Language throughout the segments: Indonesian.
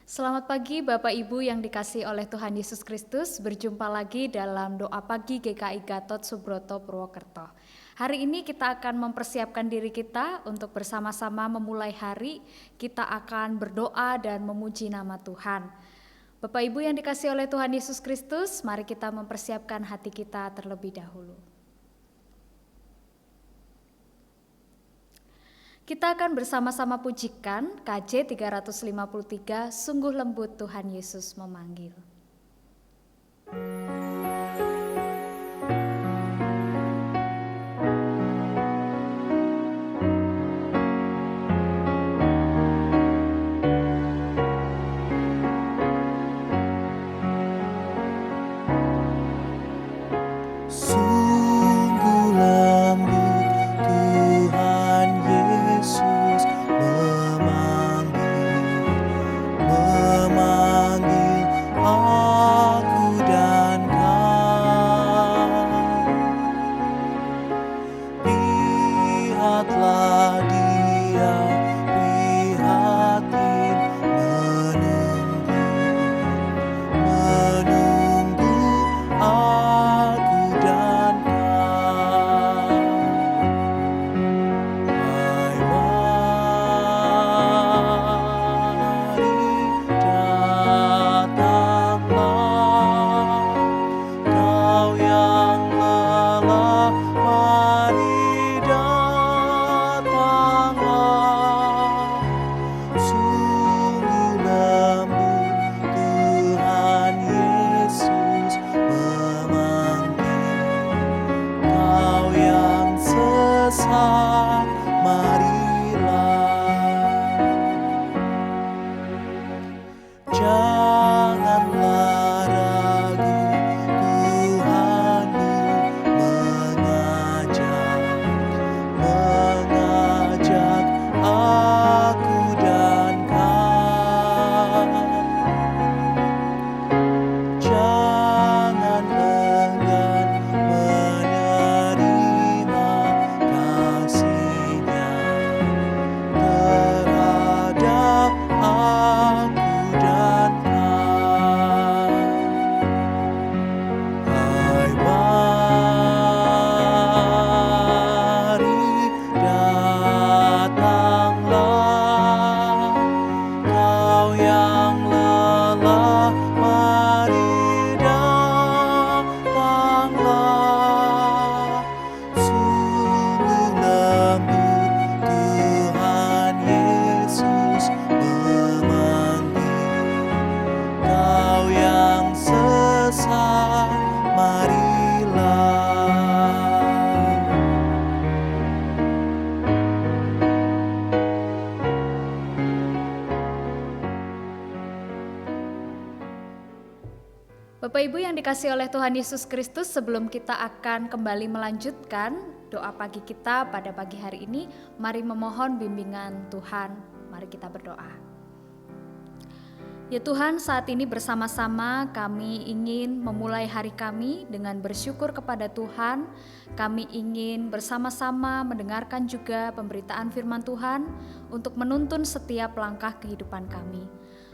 Selamat pagi Bapak Ibu yang dikasihi oleh Tuhan Yesus Kristus. Berjumpa lagi dalam doa pagi GKI Gatot Subroto Purwokerto. Hari ini kita akan mempersiapkan diri kita untuk bersama-sama memulai hari. Kita akan berdoa dan memuji nama Tuhan. Bapak Ibu yang dikasihi oleh Tuhan Yesus Kristus, mari kita mempersiapkan hati kita terlebih dahulu. Kita akan bersama-sama pujikan KJ 353, Sungguh Lembut Tuhan Yesus Memanggil. Bapak Ibu yang dikasihi oleh Tuhan Yesus Kristus, sebelum kita akan kembali melanjutkan doa pagi kita pada pagi hari ini, mari memohon bimbingan Tuhan. Mari kita berdoa. Ya Tuhan, saat ini bersama-sama kami ingin memulai hari kami dengan bersyukur kepada Tuhan. Kami ingin bersama-sama mendengarkan juga pemberitaan firman Tuhan untuk menuntun setiap langkah kehidupan kami.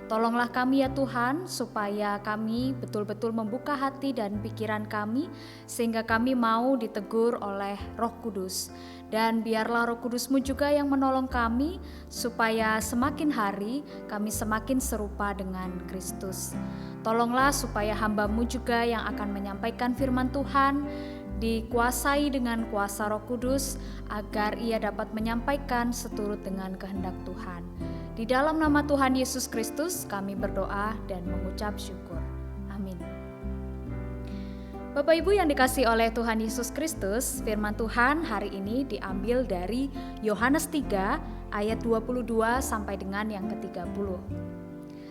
Tolonglah kami ya Tuhan, supaya kami betul-betul membuka hati dan pikiran kami, sehingga kami mau ditegur oleh Roh Kudus. Dan biarlah Roh Kudus-Mu juga yang menolong kami, supaya semakin hari kami semakin serupa dengan Kristus. Tolonglah supaya hamba-Mu juga yang akan menyampaikan firman Tuhan, dikuasai dengan kuasa Roh Kudus, agar ia dapat menyampaikan seturut dengan kehendak Tuhan. Di dalam nama Tuhan Yesus Kristus kami berdoa dan mengucap syukur. Amin. Bapak Ibu yang dikasihi oleh Tuhan Yesus Kristus, firman Tuhan hari ini diambil dari Yohanes 3 ayat 22 sampai dengan yang ke-30.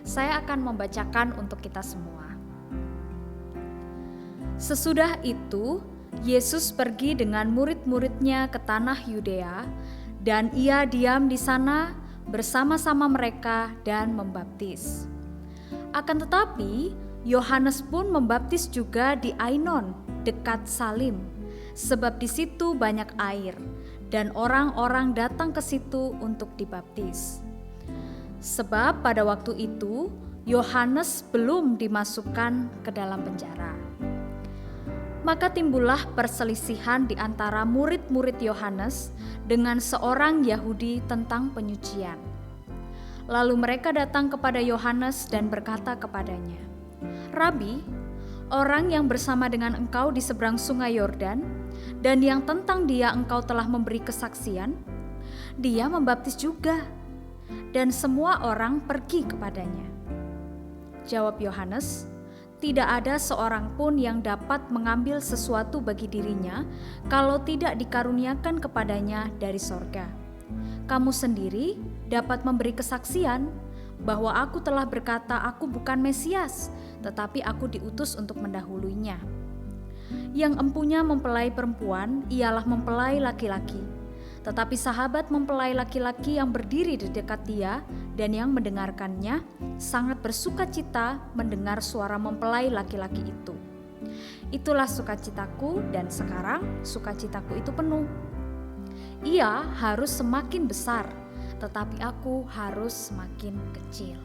Saya akan membacakan untuk kita semua. Sesudah itu, Yesus pergi dengan murid-muridnya ke tanah Yudea, dan ia diam di sana bersama-sama mereka dan membaptis. Akan tetapi, Yohanes pun membaptis juga di Ainon, dekat Salim, sebab di situ banyak air, dan orang-orang datang ke situ untuk dibaptis. Sebab pada waktu itu, Yohanes belum dimasukkan ke dalam penjara. Maka timbullah perselisihan di antara murid-murid Yohanes dengan seorang Yahudi tentang penyucian. Lalu mereka datang kepada Yohanes dan berkata kepadanya, "Rabi, orang yang bersama dengan engkau di seberang sungai Yordan dan yang tentang dia engkau telah memberi kesaksian, dia membaptis juga, dan semua orang pergi kepadanya." Jawab Yohanes, "Tidak ada seorang pun yang dapat mengambil sesuatu bagi dirinya kalau tidak dikaruniakan kepadanya dari sorga. Kamu sendiri dapat memberi kesaksian bahwa aku telah berkata aku bukan Mesias, tetapi aku diutus untuk mendahuluinya. Yang empunya mempelai perempuan ialah mempelai laki-laki, tetapi sahabat mempelai laki-laki yang berdiri di dekat dia dan yang mendengarkannya sangat bersuka cita mendengar suara mempelai laki-laki itu. Itulah sukacitaku, dan sekarang sukacitaku itu penuh. Ia harus semakin besar, tetapi aku harus semakin kecil."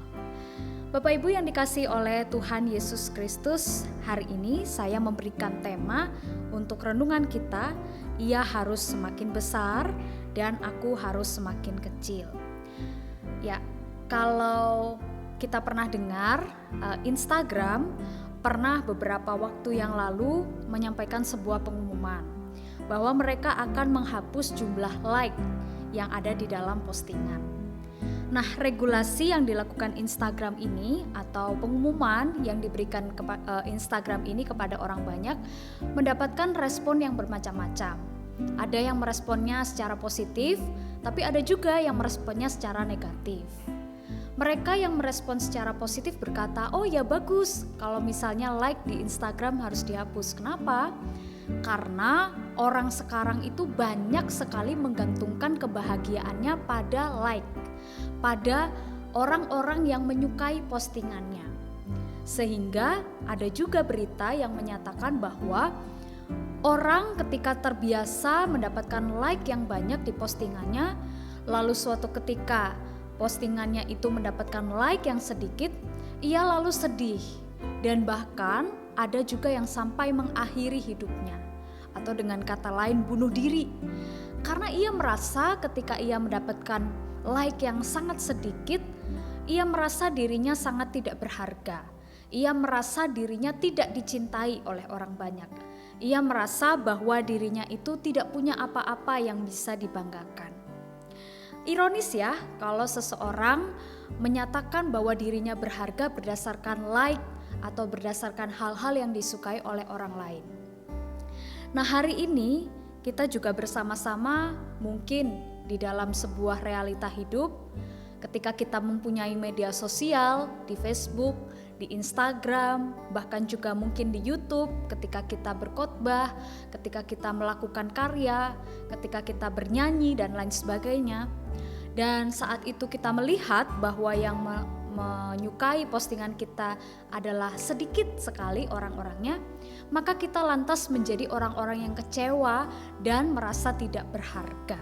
Bapak Ibu yang dikasihi oleh Tuhan Yesus Kristus, hari ini saya memberikan tema untuk renungan kita, ia harus semakin besar dan aku harus semakin kecil. Ya, kalau kita pernah dengar, Instagram pernah beberapa waktu yang lalu menyampaikan sebuah pengumuman bahwa mereka akan menghapus jumlah like yang ada di dalam postingan. Nah, regulasi yang dilakukan Instagram ini atau pengumuman yang diberikan Instagram ini kepada orang banyak mendapatkan respon yang bermacam-macam. Ada yang meresponnya secara positif, tapi ada juga yang meresponnya secara negatif. Mereka yang merespon secara positif berkata, "Oh ya bagus, kalau misalnya like di Instagram harus dihapus." Kenapa? Karena orang sekarang itu banyak sekali menggantungkan kebahagiaannya pada like, pada orang-orang yang menyukai postingannya. Sehingga ada juga berita yang menyatakan bahwa orang ketika terbiasa mendapatkan like yang banyak di postingannya, lalu suatu ketika postingannya itu mendapatkan like yang sedikit, ia lalu sedih dan bahkan ada juga yang sampai mengakhiri hidupnya, atau dengan kata lain bunuh diri. Karena ia merasa ketika ia mendapatkan like yang sangat sedikit, ia merasa dirinya sangat tidak berharga. Ia merasa dirinya tidak dicintai oleh orang banyak. Ia merasa bahwa dirinya itu tidak punya apa-apa yang bisa dibanggakan. Ironis ya, kalau seseorang menyatakan bahwa dirinya berharga berdasarkan like atau berdasarkan hal-hal yang disukai oleh orang lain. Nah, hari ini kita juga bersama-sama mungkin di dalam sebuah realita hidup, ketika kita mempunyai media sosial di Facebook, di Instagram, bahkan juga mungkin di YouTube, ketika kita berkhotbah, ketika kita melakukan karya, ketika kita bernyanyi dan lain sebagainya. Dan saat itu kita melihat bahwa yang menyukai postingan kita adalah sedikit sekali orang-orangnya, maka kita lantas menjadi orang-orang yang kecewa dan merasa tidak berharga.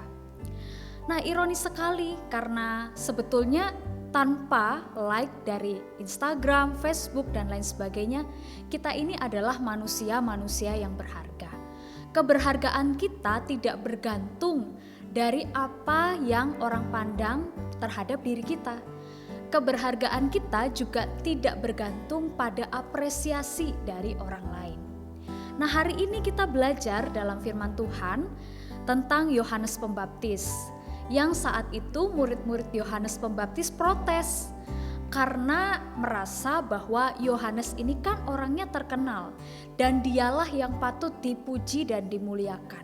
Nah, ironis sekali karena sebetulnya tanpa like dari Instagram, Facebook, dan lain sebagainya, kita ini adalah manusia-manusia yang berharga. Keberhargaan kita tidak bergantung dari apa yang orang pandang terhadap diri kita. Keberhargaan kita juga tidak bergantung pada apresiasi dari orang lain. Nah, hari ini kita belajar dalam firman Tuhan tentang Yohanes Pembaptis, yang saat itu murid-murid Yohanes Pembaptis protes karena merasa bahwa Yohanes ini kan orangnya terkenal dan dialah yang patut dipuji dan dimuliakan.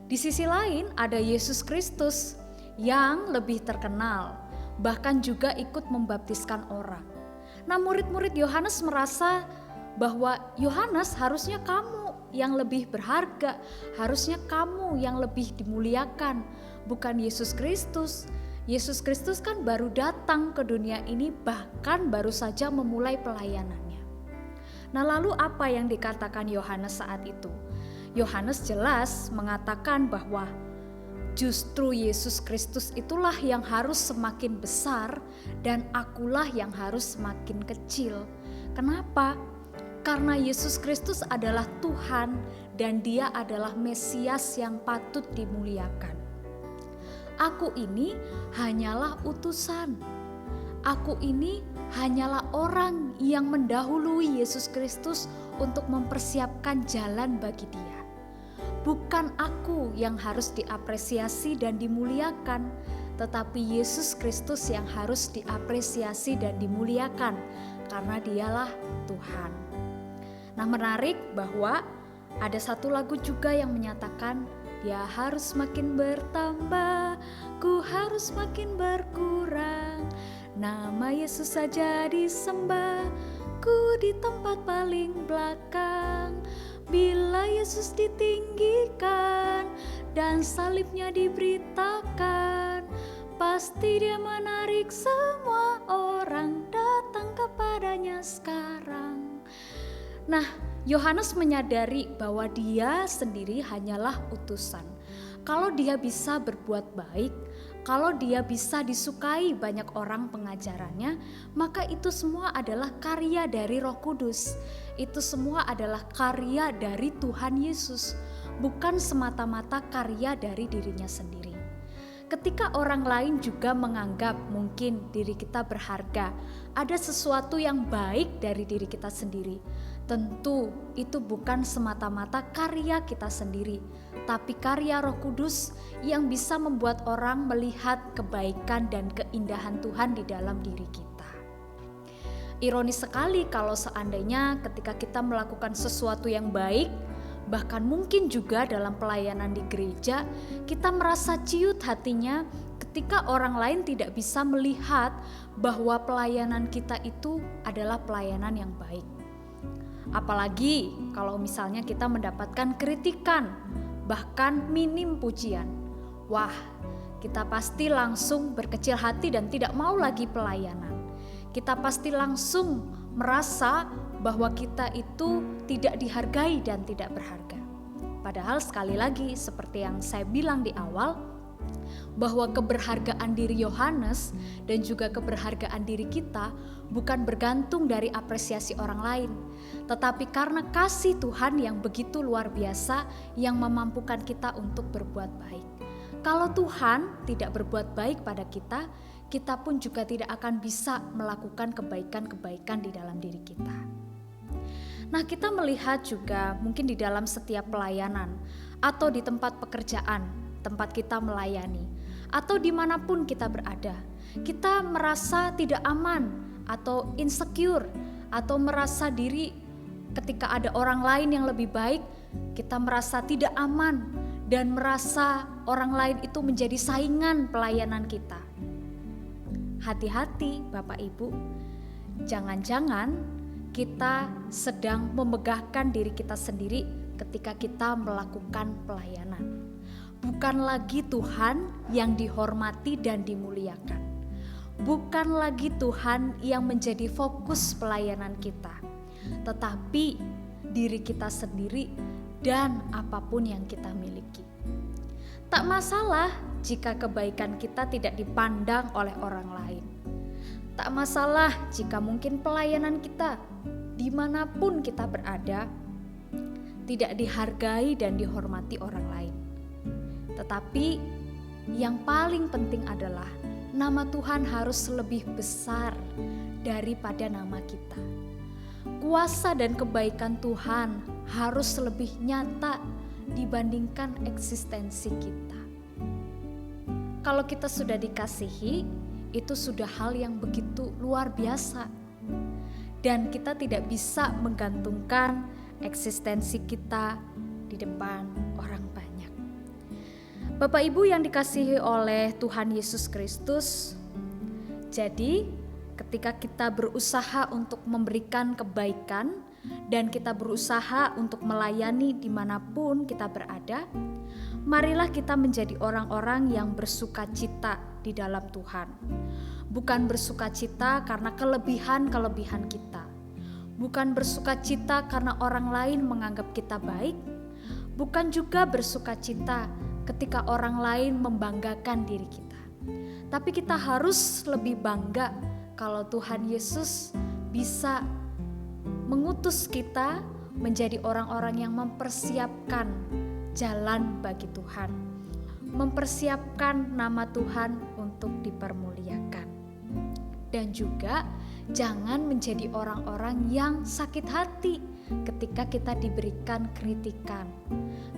Di sisi lain ada Yesus Kristus yang lebih terkenal, bahkan juga ikut membaptiskan orang. Nah, murid-murid Yohanes merasa bahwa Yohanes harusnya kamu yang lebih berharga, harusnya kamu yang lebih dimuliakan, bukan Yesus Kristus. Yesus Kristus kan baru datang ke dunia ini, bahkan baru saja memulai pelayanannya. Nah, lalu apa yang dikatakan Yohanes saat itu? Yohanes jelas mengatakan bahwa Justru Yesus Kristus itulah yang harus semakin besar dan akulah yang harus semakin kecil. Kenapa? Karena Yesus Kristus adalah Tuhan dan Dia adalah Mesias yang patut dimuliakan. Aku ini hanyalah utusan. Aku ini hanyalah orang yang mendahului Yesus Kristus untuk mempersiapkan jalan bagi Dia. Bukan aku yang harus diapresiasi dan dimuliakan, tetapi Yesus Kristus yang harus diapresiasi dan dimuliakan karena Dialah Tuhan. Nah, menarik bahwa ada satu lagu juga yang menyatakan Dia harus makin bertambah, ku harus makin berkurang. Nama Yesus saja disembah, ku di tempat paling belakang. Bila Yesus ditinggikan dan salibnya diberitakan, pasti Dia menarik semua orang datang kepadanya sekarang. Nah, Yohanes menyadari bahwa dia sendiri hanyalah utusan. Kalau dia bisa berbuat baik, kalau dia bisa disukai banyak orang pengajarannya, maka itu semua adalah karya dari Roh Kudus. Itu semua adalah karya dari Tuhan Yesus, bukan semata-mata karya dari dirinya sendiri. Ketika orang lain juga menganggap mungkin diri kita berharga, ada sesuatu yang baik dari diri kita sendiri. Tentu itu bukan semata-mata karya kita sendiri, tapi karya Roh Kudus yang bisa membuat orang melihat kebaikan dan keindahan Tuhan di dalam diri kita. Ironis sekali kalau seandainya ketika kita melakukan sesuatu yang baik, bahkan mungkin juga dalam pelayanan di gereja, kita merasa ciut hatinya ketika orang lain tidak bisa melihat bahwa pelayanan kita itu adalah pelayanan yang baik. Apalagi kalau misalnya kita mendapatkan kritikan, bahkan minim pujian. Wah, kita pasti langsung berkecil hati dan tidak mau lagi pelayanan. Kita pasti langsung merasa bahwa kita itu tidak dihargai dan tidak berharga. Padahal sekali lagi seperti yang saya bilang di awal, bahwa keberhargaan diri Yohanes dan juga keberhargaan diri kita bukan bergantung dari apresiasi orang lain, tetapi karena kasih Tuhan yang begitu luar biasa yang memampukan kita untuk berbuat baik. Kalau Tuhan tidak berbuat baik pada kita, kita pun juga tidak akan bisa melakukan kebaikan-kebaikan di dalam diri kita. Nah, kita melihat juga mungkin di dalam setiap pelayanan atau di tempat pekerjaan, tempat kita melayani, atau dimanapun kita berada, kita merasa tidak aman atau insecure, atau merasa diri ketika ada orang lain yang lebih baik, kita merasa tidak aman dan merasa orang lain itu menjadi saingan pelayanan kita. Hati-hati Bapak Ibu, jangan-jangan kita sedang memegahkan diri kita sendiri ketika kita melakukan pelayanan. Bukan lagi Tuhan yang dihormati dan dimuliakan. Bukan lagi Tuhan yang menjadi fokus pelayanan kita, tetapi diri kita sendiri dan apapun yang kita miliki. Tak masalah jika kebaikan kita tidak dipandang oleh orang lain. Tak masalah jika mungkin pelayanan kita dimanapun kita berada tidak dihargai dan dihormati orang lain. Tetapi yang paling penting adalah nama Tuhan harus lebih besar daripada nama kita. Kuasa dan kebaikan Tuhan harus lebih nyata dibandingkan eksistensi kita. Kalau kita sudah dikasihi, itu sudah hal yang begitu luar biasa. Dan kita tidak bisa menggantungkan eksistensi kita di depan orang banyak. Bapak Ibu yang dikasihi oleh Tuhan Yesus Kristus, jadi ketika kita berusaha untuk memberikan kebaikan dan kita berusaha untuk melayani dimanapun kita berada, marilah kita menjadi orang-orang yang bersukacita di dalam Tuhan. Bukan bersukacita karena kelebihan-kelebihan kita. Bukan bersukacita karena orang lain menganggap kita baik. Bukan juga bersukacita ketika orang lain membanggakan diri kita. Tapi kita harus lebih bangga kalau Tuhan Yesus bisa mengutus kita menjadi orang-orang yang mempersiapkan jalan bagi Tuhan, mempersiapkan nama Tuhan untuk dipermuliakan. Dan juga jangan menjadi orang-orang yang sakit hati ketika kita diberikan kritikan.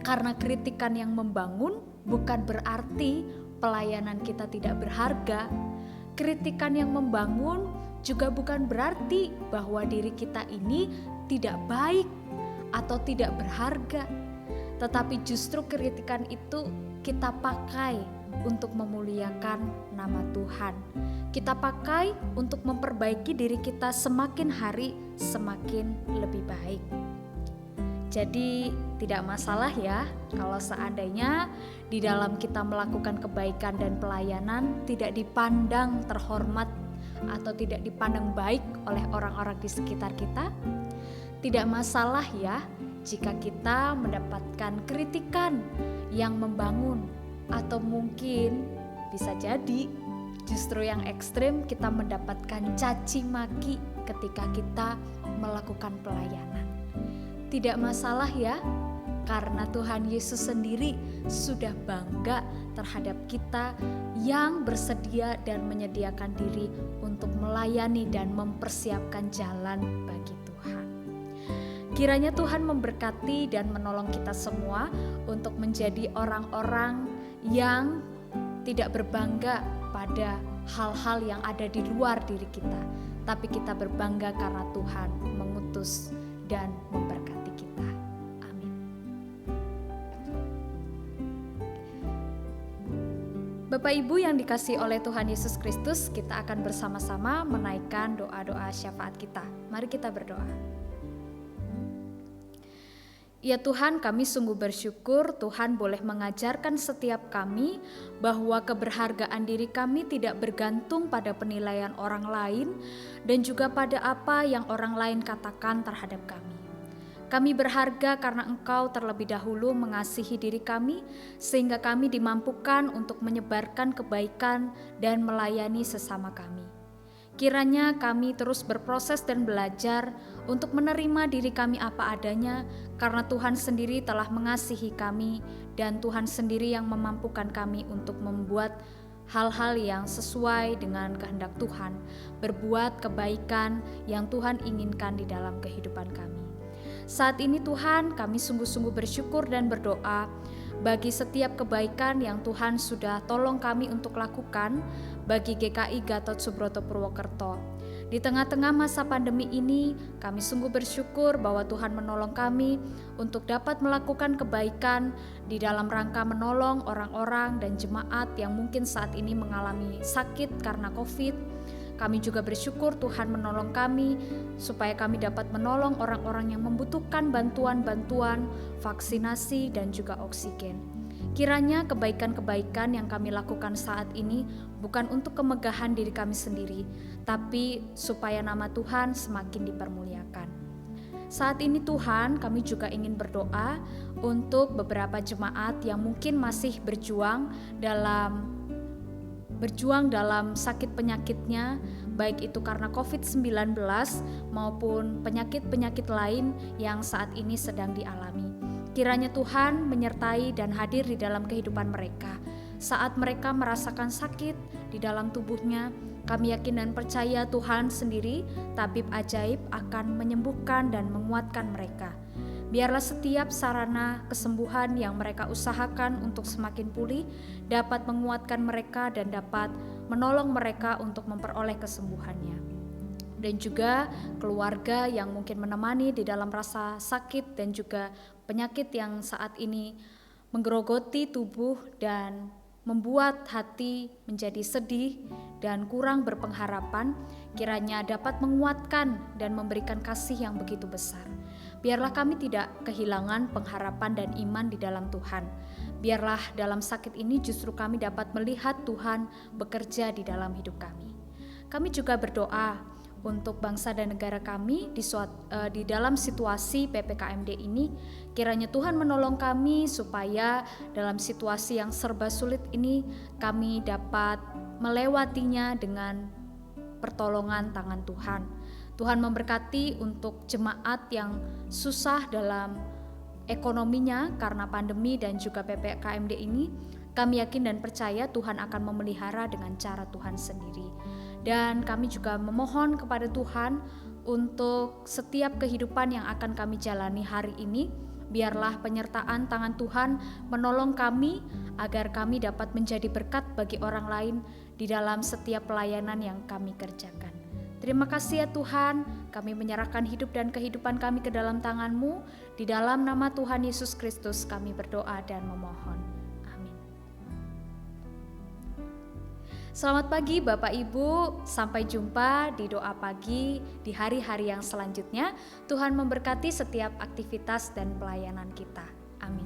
Karena kritikan yang membangun bukan berarti pelayanan kita tidak berharga. Kritikan yang membangun juga bukan berarti bahwa diri kita ini tidak baik atau tidak berharga. Tetapi justru kritikan itu kita pakai untuk memuliakan nama Tuhan. Kita pakai untuk memperbaiki diri kita semakin hari semakin lebih baik. Jadi tidak masalah ya kalau seandainya di dalam kita melakukan kebaikan dan pelayanan tidak dipandang terhormat atau tidak dipandang baik oleh orang-orang di sekitar kita. Tidak masalah ya jika kita mendapatkan kritikan yang membangun, atau mungkin bisa jadi justru yang ekstrim kita mendapatkan caci maki ketika kita melakukan pelayanan. Tidak masalah ya, karena Tuhan Yesus sendiri sudah bangga terhadap kita yang bersedia dan menyediakan diri untuk melayani dan mempersiapkan jalan bagi Tuhan. Kiranya Tuhan memberkati dan menolong kita semua untuk menjadi orang-orang yang tidak berbangga pada hal-hal yang ada di luar diri kita, tapi kita berbangga karena Tuhan mengutus dan memberkati kita. Amin. Bapak Ibu yang dikasihi oleh Tuhan Yesus Kristus, kita akan bersama-sama menaikkan doa-doa syafaat kita. Mari kita berdoa. Ya Tuhan, kami sungguh bersyukur Tuhan boleh mengajarkan setiap kami bahwa keberhargaan diri kami tidak bergantung pada penilaian orang lain dan juga pada apa yang orang lain katakan terhadap kami. Kami berharga karena Engkau terlebih dahulu mengasihi diri kami sehingga kami dimampukan untuk menyebarkan kebaikan dan melayani sesama kami. Kiranya kami terus berproses dan belajar untuk menerima diri kami apa adanya, karena Tuhan sendiri telah mengasihi kami dan Tuhan sendiri yang memampukan kami untuk membuat hal-hal yang sesuai dengan kehendak Tuhan, berbuat kebaikan yang Tuhan inginkan di dalam kehidupan kami. Saat ini Tuhan, kami sungguh-sungguh bersyukur dan berdoa bagi setiap kebaikan yang Tuhan sudah tolong kami untuk lakukan bagi GKI Gatot Subroto Purwokerto. Di tengah-tengah masa pandemi ini, kami sungguh bersyukur bahwa Tuhan menolong kami untuk dapat melakukan kebaikan di dalam rangka menolong orang-orang dan jemaat yang mungkin saat ini mengalami sakit karena COVID. Kami juga bersyukur Tuhan menolong kami supaya kami dapat menolong orang-orang yang membutuhkan bantuan-bantuan, vaksinasi dan juga oksigen. Kiranya kebaikan-kebaikan yang kami lakukan saat ini bukan untuk kemegahan diri kami sendiri, tapi supaya nama Tuhan semakin dipermuliakan. Saat ini Tuhan, kami juga ingin berdoa untuk beberapa jemaat yang mungkin masih berjuang dalam sakit penyakitnya, baik itu karena COVID-19 maupun penyakit-penyakit lain yang saat ini sedang dialami. Kiranya Tuhan menyertai dan hadir di dalam kehidupan mereka. Saat mereka merasakan sakit di dalam tubuhnya, kami yakin dan percaya Tuhan sendiri, tabib ajaib, akan menyembuhkan dan menguatkan mereka. Biarlah setiap sarana kesembuhan yang mereka usahakan untuk semakin pulih dapat menguatkan mereka dan dapat menolong mereka untuk memperoleh kesembuhannya. Dan juga keluarga yang mungkin menemani di dalam rasa sakit dan juga penyakit yang saat ini menggerogoti tubuh dan membuat hati menjadi sedih dan kurang berpengharapan, kiranya dapat menguatkan dan memberikan kasih yang begitu besar. Biarlah kami tidak kehilangan pengharapan dan iman di dalam Tuhan. Biarlah dalam sakit ini justru kami dapat melihat Tuhan bekerja di dalam hidup kami. Kami juga berdoa untuk bangsa dan negara kami di dalam situasi PPKMD ini. Kiranya Tuhan menolong kami supaya dalam situasi yang serba sulit ini kami dapat melewatinya dengan pertolongan tangan Tuhan. Tuhan memberkati untuk jemaat yang susah dalam ekonominya karena pandemi dan juga PPKMD ini. Kami yakin dan percaya Tuhan akan memelihara dengan cara Tuhan sendiri. Dan kami juga memohon kepada Tuhan untuk setiap kehidupan yang akan kami jalani hari ini. Biarlah penyertaan tangan Tuhan menolong kami agar kami dapat menjadi berkat bagi orang lain di dalam setiap pelayanan yang kami kerjakan. Terima kasih ya Tuhan, kami menyerahkan hidup dan kehidupan kami ke dalam tangan-Mu. Di dalam nama Tuhan Yesus Kristus kami berdoa dan memohon. Selamat pagi Bapak Ibu, sampai jumpa di doa pagi di hari-hari yang selanjutnya. Tuhan memberkati setiap aktivitas dan pelayanan kita. Amin.